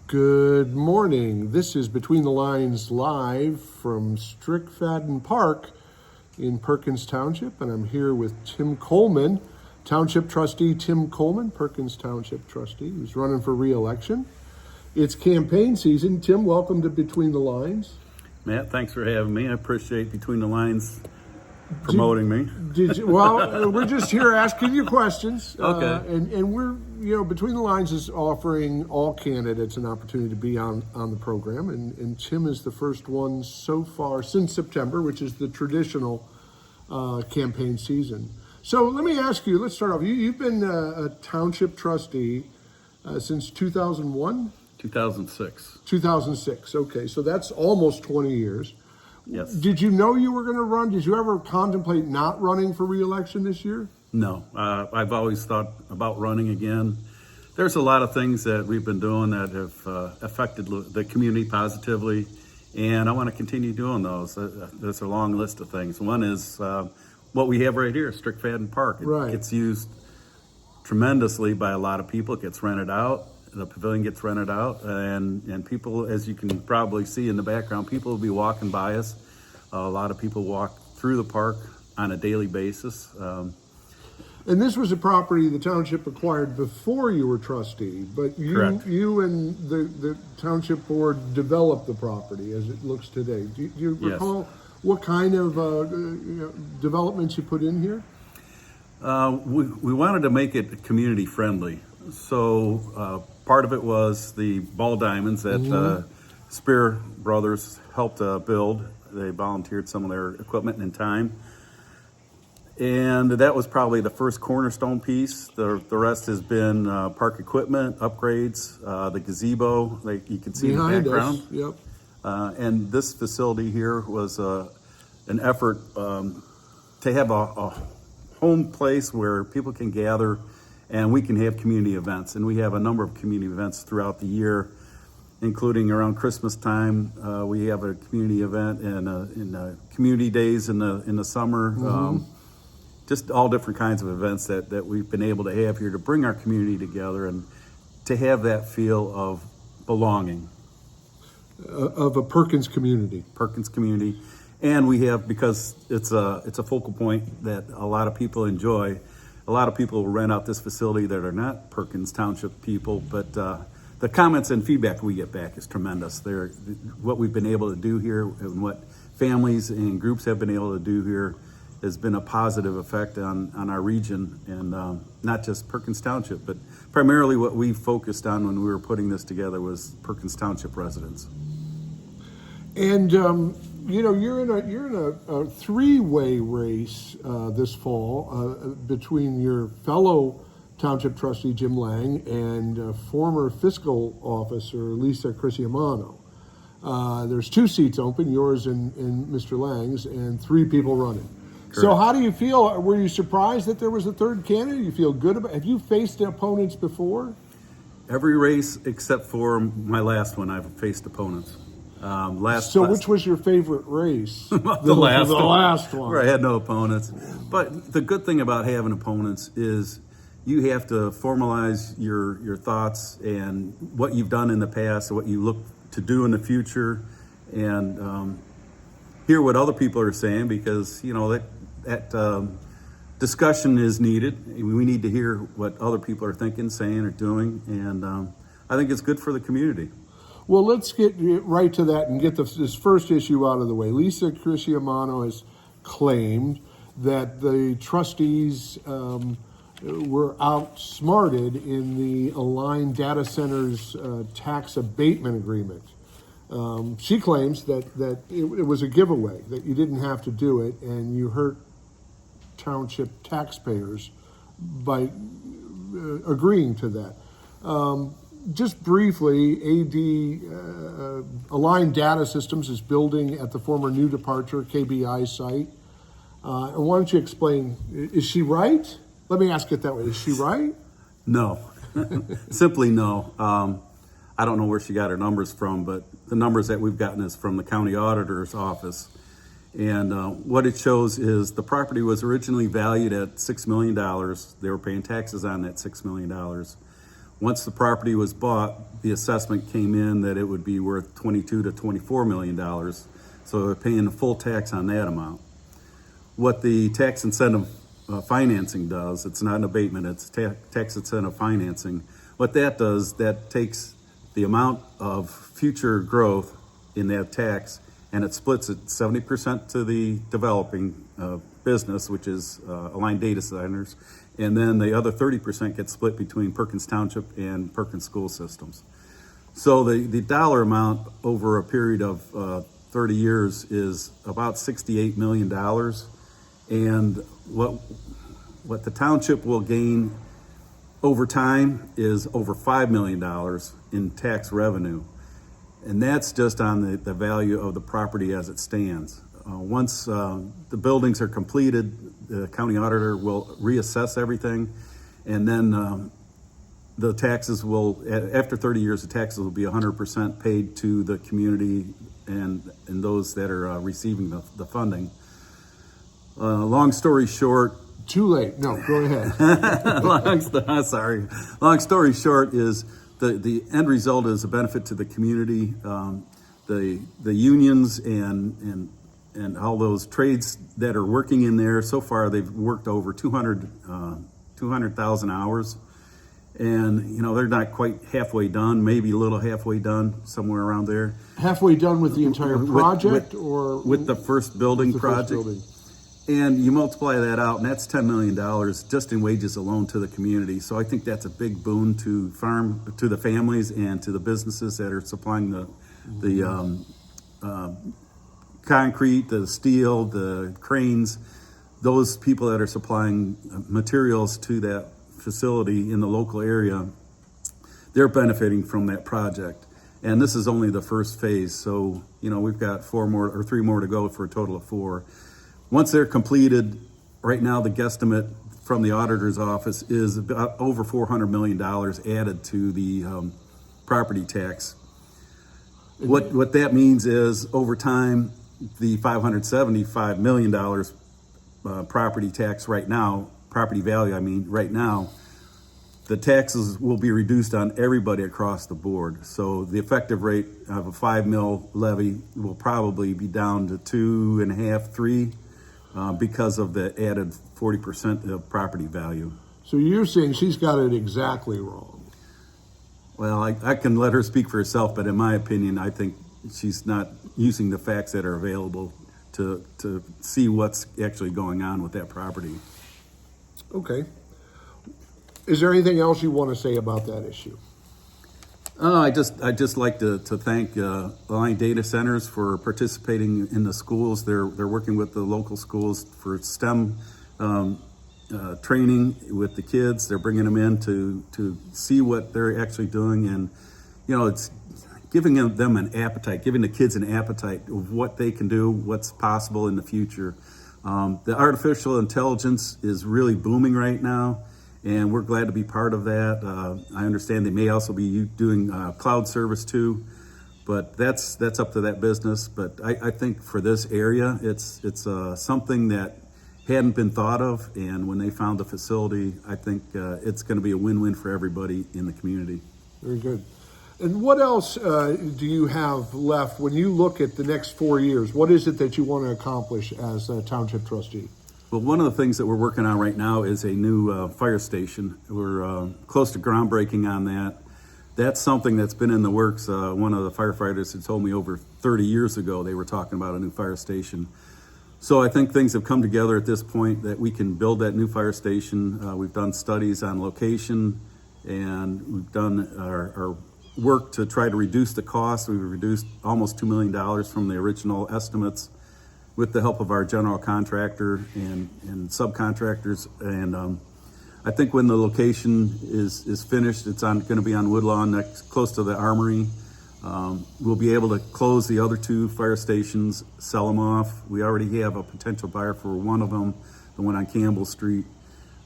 Good morning. This is Between the Lines live from Strickfaden Park in Perkins Township, and I'm here with Tim Coleman, Township Trustee Tim Coleman, Perkins Township Trustee, who's running for re-election. It's campaign season. Tim, welcome to Between the Lines. Matt, thanks for having me. I appreciate Between the Lines promoting me. Well, we're just here asking you questions. Okay. And we're, Between the Lines is offering all candidates an opportunity to be on the program. And Tim is the first one so far since September, which is the traditional campaign season. So let me ask you, let's start off. You've been a township trustee since 2001? 2006. 2006. Okay, so that's almost 20 years. Yes. Did you know you were going to run? Did you ever contemplate not running for re-election this year? No, I've always thought about running again. There's a lot of things that we've been doing that have affected the community positively, and I want to continue doing those. There's a long list of things. One is what we have right here, Strickfaden Park. Right. It gets used tremendously by a lot of people. It gets rented out. The pavilion gets rented out, and people, as you can probably see in the background, people will be walking by us. A lot of people walk through the park on a daily basis. And this was a property the township acquired before you were trustee, but you and the township board developed the property as it looks today. Do you recall what kind of developments you put in here? We wanted to make it community friendly. So part of it was the ball diamonds that Spear Brothers helped build. They volunteered some of their equipment and time. And that was probably the first cornerstone piece. The rest has been park equipment, upgrades, the gazebo, like you can see behind in the background. us. Yep. And this facility here was an effort to have a home place where people can gather and we can have community events. And we have a number of community events throughout the year, including around Christmas time. We have a community event and community days in the summer. Just all different kinds of events that we've been able to have here to bring our community together and to have that feel of belonging. Of a Perkins community. Perkins community. And we have, because it's a focal point that a lot of people enjoy, a lot of people will rent out this facility that are not Perkins Township people, but the comments and feedback we get back is tremendous. What we've been able to do here and what families and groups have been able to do here has been a positive effect on our region, and not just Perkins Township, but primarily what we focused on when we were putting this together was Perkins Township residents. And you're in a three-way race this fall between your fellow township trustee Jim Lang and former fiscal officer Lisa Crisiamano. There's two seats open, yours and Mr. Lang's, and three people running. Correct. So how do you feel? Were you surprised that there was a third candidate? You feel good about? Have you faced opponents before? Every race except for my last one, I've faced opponents. Which was your favorite race? the last one. Where I had no opponents. But the good thing about having opponents is you have to formalize your thoughts and what you've done in the past, what you look to do in the future, and hear what other people are saying, because that discussion is needed. We need to hear what other people are thinking, saying, or doing, and I think it's good for the community. Well, let's get right to that and get this first issue out of the way. Lisa Crisiamano has claimed that the trustees were outsmarted in the Aligned Data Centers tax abatement agreement. She claims that it was a giveaway, that you didn't have to do it, and you hurt township taxpayers by agreeing to that. Just briefly, Aligned Data Systems is building at the former New Departure KBI site. And why don't you explain, is she right? Let me ask it that way. Is she right? No, simply no. I don't know where she got her numbers from, but the numbers that we've gotten is from the county auditor's office. And what it shows is the property was originally valued at $6 million. They were paying taxes on that $6 million. Once the property was bought the assessment came in that it would be worth $22 to $24 million. So they're paying the full tax on that amount. What the tax incentive financing does, it's not an abatement, it's tax incentive financing. What that does, that takes the amount of future growth in that tax and it splits it 70% to the developing business, which is Aligned Data Centers, and then the other 30% gets split between Perkins Township and Perkins School Systems. So the dollar amount over a period of 30 years is about $68 million. And what the township will gain over time is over $5 million in tax revenue. And that's just on the value of the property as it stands. Once the buildings are completed, the county auditor will reassess everything, and then the taxes will, after 30 years, the taxes will be 100% paid to the community and those that are receiving the funding. Long story short. Too late. No, go ahead. Long story short is the end result is a benefit to the community. The unions and all those trades that are working in there, so far they've worked over 200,000 hours. And, you know, they're not quite halfway done, maybe a little halfway done, somewhere around there. Halfway done with the entire project or? With the first building project. And you multiply that out, and that's $10 million just in wages alone to the community. So I think that's a big boon to the families and to the businesses that are supplying the concrete, the steel, the cranes, those people that are supplying materials to that facility in the local area. They're benefiting from that project. And this is only the first phase. So, you know, we've got 3 more to go for a total of 4. Once they're completed, right now the guesstimate from the auditor's office is about over $400 million added to the property tax. What that means is over time, the $575 million property tax right now, property value, I mean, right now, the taxes will be reduced on everybody across the board. So the effective rate of a 5 mil levy will probably be down to 2.5, 3. Because of the added 40% of property value. So you're saying she's got it exactly wrong? Well, I can let her speak for herself, but in my opinion, I think she's not using the facts that are available to see what's actually going on with that property. Okay. Is there anything else you want to say about that issue? I just like to thank Aligned Data Centers for participating in the schools. They're working with the local schools for STEM training with the kids. They're bringing them in to see what they're actually doing, and you know, it's giving them an appetite, giving the kids an appetite of what they can do, what's possible in the future. The artificial intelligence is really booming right now. And we're glad to be part of that. I understand they may also be doing cloud service too, but that's up to that business. But I think for this area, it's something that hadn't been thought of. And when they found the facility, I think it's going to be a win-win for everybody in the community. Very good. And what else do you have left when you look at the next 4 years? What is it that you want to accomplish as a township trustee? Well, one of the things that we're working on right now is a new fire station. We're close to groundbreaking on that. That's something that's been in the works. One of the firefighters had told me over 30 years ago they were talking about a new fire station. So I think things have come together at this point that we can build that new fire station. We've done studies on location, and we've done our work to try to reduce the cost. We've reduced almost $2 million from the original estimates, with the help of our general contractor and subcontractors. And I think when the location is finished, it's going to be on Woodlawn, next, close to the Armory. We'll be able to close the other 2 fire stations, sell them off. We already have a potential buyer for one of them, the one on Campbell Street.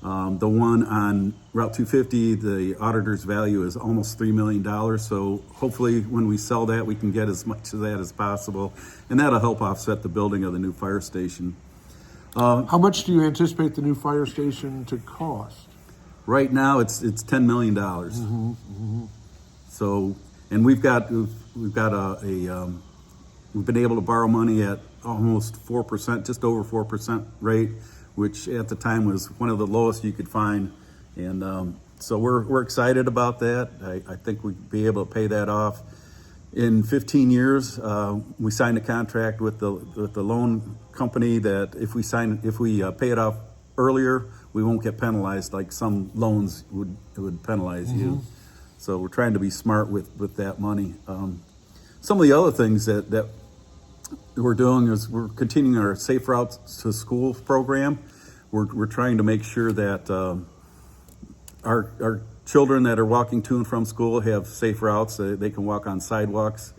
The one on Route 250, the auditor's value is almost $3 million. So hopefully when we sell that, we can get as much of that as possible. And that'll help offset the building of the new fire station. How much do you anticipate the new fire station to cost? Right now, it's $10 million. So, and we've been able to borrow money at almost 4%, just over 4% rate, which at the time was one of the lowest you could find. And so we're excited about that. I think we'd be able to pay that off in 15 years. We signed a contract with the loan company that if we pay it off earlier, we won't get penalized like some loans would penalize you. So we're trying to be smart with that money. Some of the other things that we're doing is we're continuing our Safe Routes to School program. We're trying to make sure that our children that are walking to and from school have safe routes. They can walk on sidewalks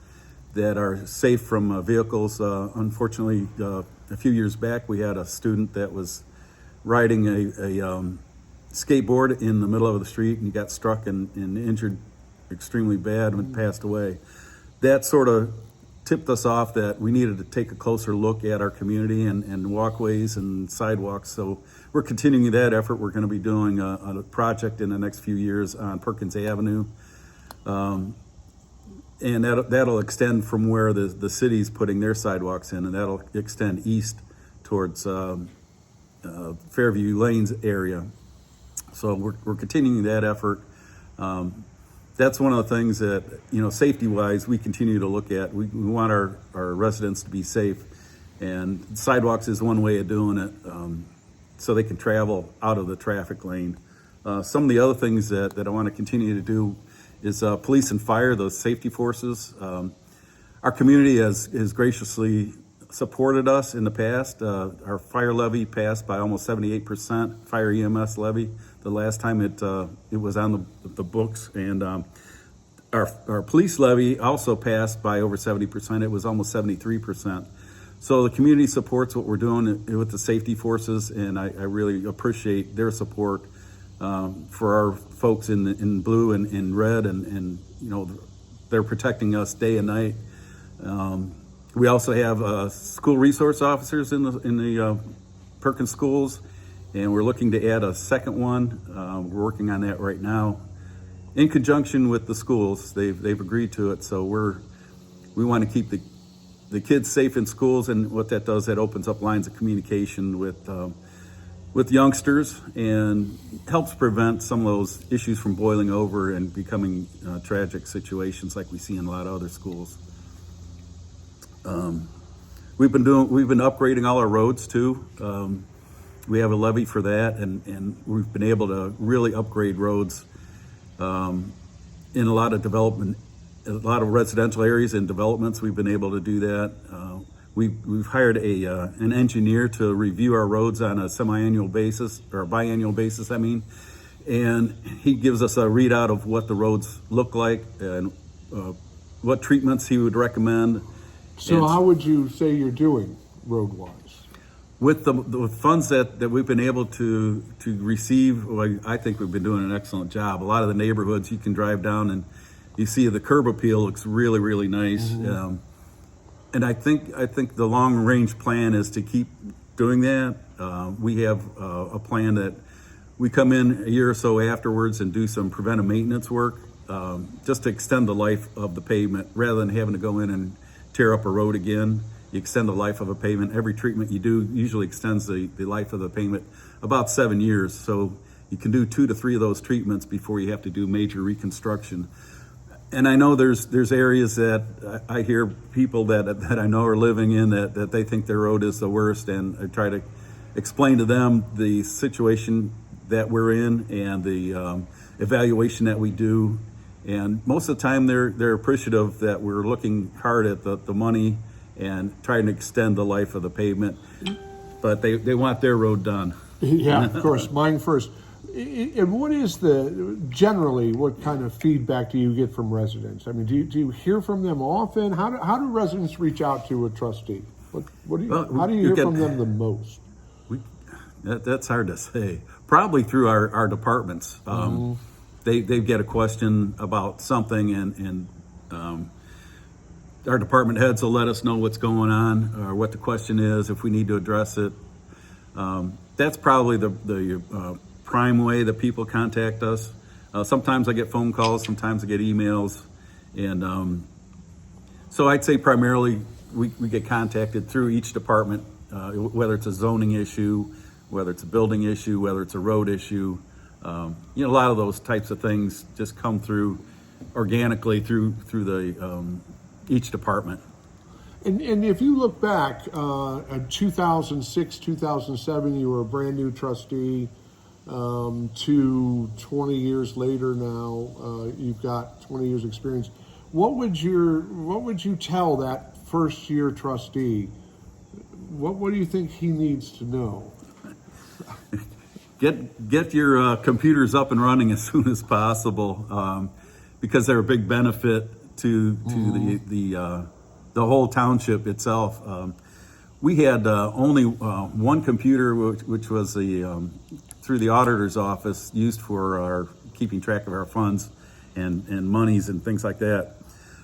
that are safe from vehicles. Unfortunately, a few years back, we had a student that was riding a skateboard in the middle of the street, and he got struck and injured extremely bad and passed away. That sort of tipped us off that we needed to take a closer look at our community and walkways and sidewalks. So we're continuing that effort. We're going to be doing a project in the next few years on Perkins Avenue. And that'll extend from where the city's putting their sidewalks in, and that'll extend east towards Fairview Lanes area. So we're continuing that effort. That's one of the things that, safety-wise, we continue to look at. We want our residents to be safe, and sidewalks is one way of doing it, so they can travel out of the traffic lane. Some of the other things that I want to continue to do is police and fire, those safety forces. Our community has graciously supported us in the past. Our fire levy passed by almost 78%, fire EMS levy, the last time it was on the books. And our police levy also passed by over 70%. It was almost 73%. So the community supports what we're doing with the safety forces, and I really appreciate their support for our folks in blue and in red, and they're protecting us day and night. We also have school resource officers in the Perkins schools, and we're looking to add a second one. We're working on that right now, in conjunction with the schools. They've agreed to it, so we want to keep the kids safe in schools, and what that does, that opens up lines of communication with youngsters and helps prevent some of those issues from boiling over and becoming tragic situations like we see in a lot of other schools. We've been upgrading all our roads too. We have a levy for that, and we've been able to really upgrade roads in a lot of development, a lot of residential areas and developments. We've been able to do that. We've hired an engineer to review our roads on a semi-annual basis, or a biannual basis, and he gives us a readout of what the roads look like and what treatments he would recommend. So how would you say you're doing road-wise? With the funds that we've been able to receive, well, I think we've been doing an excellent job. A lot of the neighborhoods you can drive down and you see the curb appeal looks really, really nice. Mm-hmm. And I think the long range plan is to keep doing that. We have a plan that we come in a year or so afterwards and do some preventive maintenance work, just to extend the life of the pavement rather than having to go in and tear up a road again. You extend the life of a pavement. Every treatment you do usually extends the life of the pavement about 7 years. So you can do 2 to 3 of those treatments before you have to do major reconstruction. And I know there's areas that I hear people that I know are living in that they think their road is the worst, and I try to explain to them the situation that we're in and the evaluation that we do. And most of the time they're appreciative that we're looking hard at the money and trying to extend the life of the pavement, but they want their road done. Yeah, of course, mine first. And what is generally, what kind of feedback do you get from residents? I mean, do you hear from them often? How do residents reach out to a trustee? How do you hear from them the most? That's hard to say. Probably through our departments. They get a question about something, and our department heads will let us know what's going on or what the question is, if we need to address it. That's probably the prime way that people contact us. Sometimes I get phone calls, sometimes I get emails, and so I'd say primarily we get contacted through each department, whether it's a zoning issue, whether it's a building issue, whether it's a road issue. A lot of those types of things just come through organically through the each department. And if you look back, in 2006, 2007, you were a brand new trustee. To 20 years later now, you've got 20 years experience. What would you tell that first year trustee? What do you think he needs to know? Get your computers up and running as soon as possible, because they're a big benefit to the whole township itself. We had only one computer, which was through the auditor's office, used for our keeping track of our funds and monies and things like that.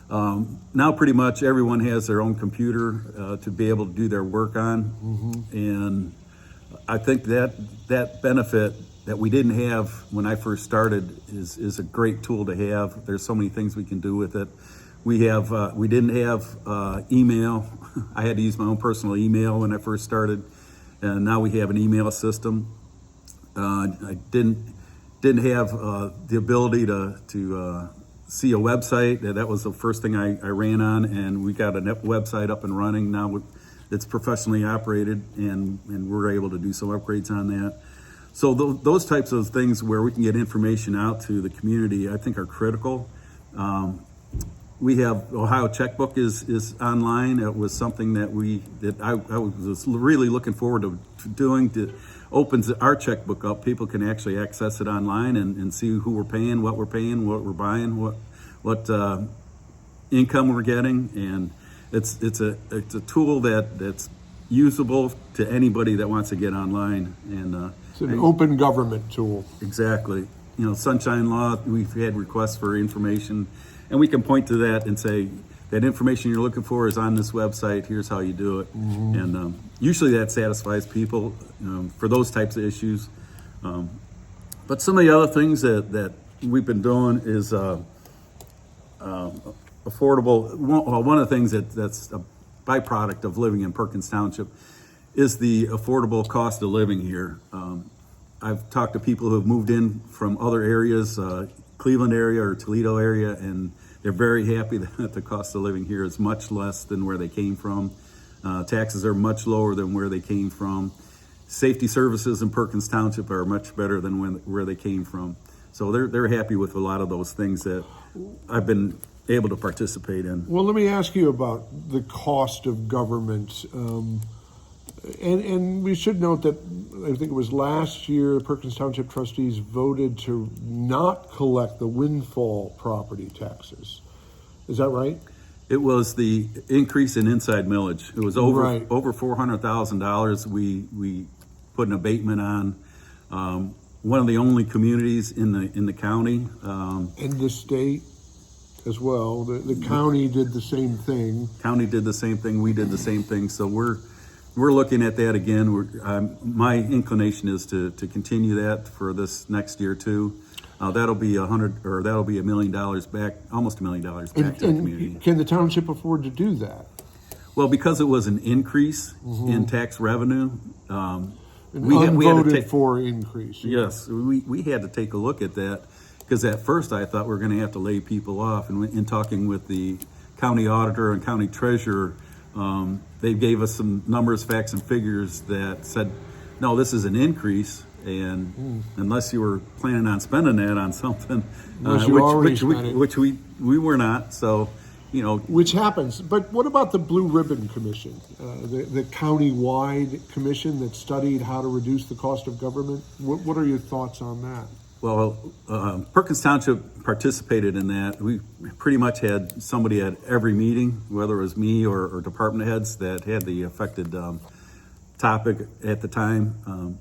Now pretty much everyone has their own computer to be able to do their work on. And I think that benefit that we didn't have when I first started is a great tool to have. There's so many things we can do with it. We didn't have email. I had to use my own personal email when I first started, and now we have an email system. I didn't have the ability to see a website. That was the first thing I ran on, and we got a website up and running now. It's professionally operated, and we're able to do some upgrades on that. So those types of things where we can get information out to the community, I think, are critical. We have Ohio Checkbook is online. It was something that I was really looking forward to doing. It opens our checkbook up. People can actually access it online and see who we're paying, what we're buying, what income we're getting, and it's a tool that's usable to anybody that wants to get online. And it's an open government tool. Exactly. Sunshine Law, we've had requests for information, and we can point to that and say, that information you're looking for is on this website, here's how you do it. And usually that satisfies people for those types of issues. But some of the other things that we've been doing is affordable. One of the things that's a byproduct of living in Perkins Township is the affordable cost of living here. I've talked to people who have moved in from other areas, Cleveland area or Toledo area, and they're very happy that the cost of living here is much less than where they came from. Taxes are much lower than where they came from. Safety services in Perkins Township are much better than where they came from. So they're happy with a lot of those things that I've been able to participate in. Well, let me ask you about the cost of government. And we should note that I think it was last year, the Perkins Township trustees voted to not collect the windfall property taxes. Is that right? It was the increase in inside millage. It was over Right. over $400,000. We put an abatement on. One of the only communities in the county. And the state as well. The county did the same thing. County did the same thing. We did the same thing. So we're looking at that again. My inclination is to continue that for this next year too. That'll be $1 million back, almost $1 million back to the community. Can the township afford to do that? Well, because it was an increase in tax revenue, An we had to unvoted take for increase. Yes, we had to take a look at that, because at first I thought we were going to have to lay people off. And in talking with the county auditor and county treasurer, they gave us some numbers, facts, and figures that said, no, this is an increase, and unless you were planning on spending that on something, which we were not. So, Which happens. But what about the Blue Ribbon Commission, the county-wide commission that studied how to reduce the cost of government? What are your thoughts on that? Well, Perkins Township participated in that. We pretty much had somebody at every meeting, whether it was me or department heads that had the affected topic at the time.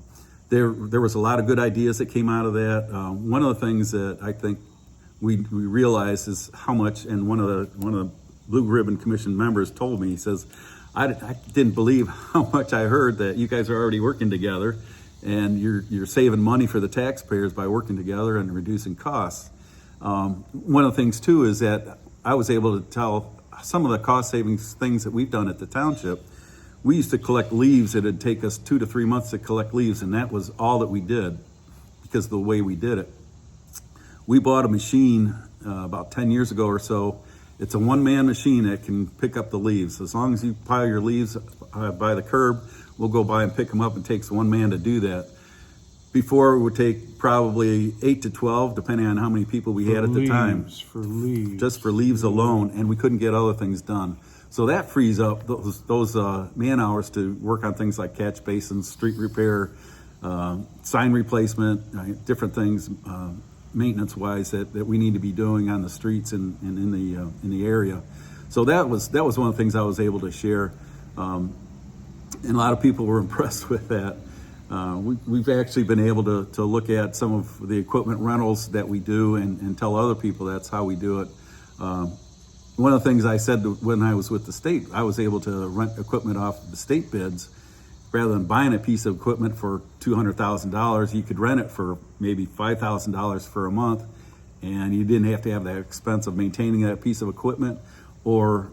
There was a lot of good ideas that came out of that. One of the things that I think we realized is how much, and one of the Blue Ribbon Commission members told me, he says, I didn't believe how much I heard that you guys are already working together. and you're saving money for the taxpayers by working together and reducing costs. One of the things too is that I was able to tell some of the cost savings things that we've done at the township. We used to collect leaves. It'd take us 2 to 3 months to collect leaves, and that was all that we did because of the way we did it. We bought a machine about 10 years ago or so. It's a one-man machine that can pick up the leaves. As long as you pile your leaves by the curb, we'll go by and pick them up. It takes one man to do that. Before, it would take probably 8 to 12, depending on how many people we had at the time. For leaves. Just for leaves alone, and we couldn't get other things done. So that frees up those man hours to work on things like catch basins, street repair, sign replacement, different things, maintenance-wise that we need to be doing on the streets and in the area. So that was one of the things I was able to share, and a lot of people were impressed with that. We've actually been able to look at some of the equipment rentals that we do and tell other people that's how we do it. One of the things I said when I was with the state, I was able to rent equipment off the state bids. Rather than buying a piece of equipment for $200,000, you could rent it for maybe $5,000 for a month, and you didn't have to have that expense of maintaining that piece of equipment or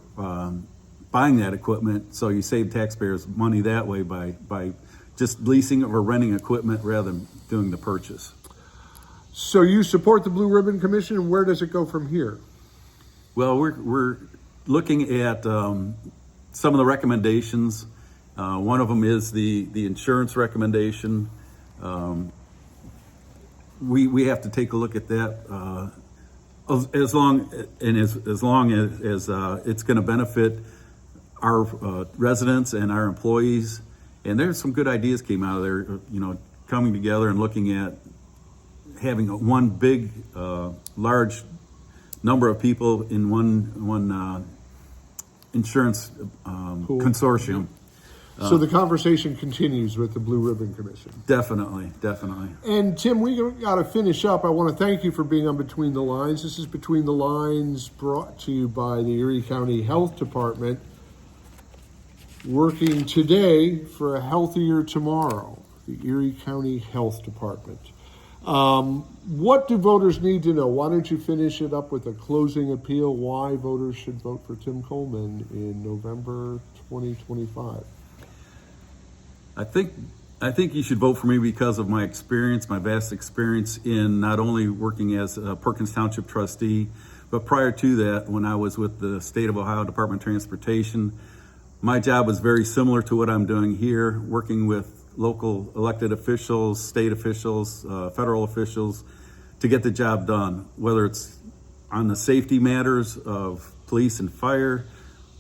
buying that equipment. So you save taxpayers money that way by just leasing or renting equipment rather than doing the purchase. So you support the Blue Ribbon Commission, and where does it go from here? Well, we're looking at some of the recommendations. One of them is the insurance recommendation. We have to take a look at that as long as it's going to benefit our residents and our employees. And there's some good ideas came out of there. Coming together and looking at having one big, large number of people in one insurance Cool. consortium. So the conversation continues with the Blue Ribbon Commission. Definitely. And Tim, we got to finish up. I want to thank you for being on Between the Lines. This is Between the Lines, brought to you by the Erie County Health Department, working today for a healthier tomorrow, the Erie County Health Department. What do voters need to know? Why don't you finish it up with a closing appeal why voters should vote for Tim Coleman in November 2025? I think you should vote for me because of my experience, my vast experience in not only working as a Perkins Township trustee, but prior to that, when I was with the State of Ohio Department of Transportation, my job was very similar to what I'm doing here, working with local elected officials, state officials, federal officials to get the job done, whether it's on the safety matters of police and fire,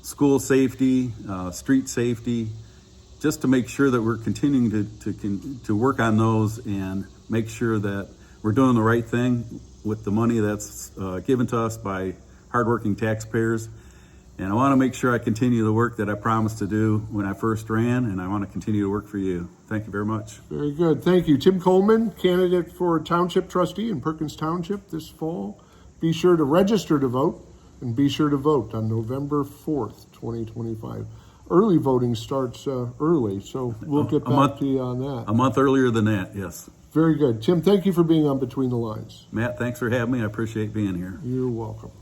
school safety, street safety, just to make sure that we're continuing to work on those and make sure that we're doing the right thing with the money that's given to us by hardworking taxpayers. And I want to make sure I continue the work that I promised to do when I first ran, and I want to continue to work for you. Thank you very much. Very good. Thank you. Tim Coleman, candidate for Township Trustee in Perkins Township this fall. Be sure to register to vote, and be sure to vote on November 4th, 2025. Early voting starts early, so we'll get back to you on that. A month earlier than that, yes. Very good. Tim, thank you for being on Between the Lines. Matt, thanks for having me. I appreciate being here. You're welcome.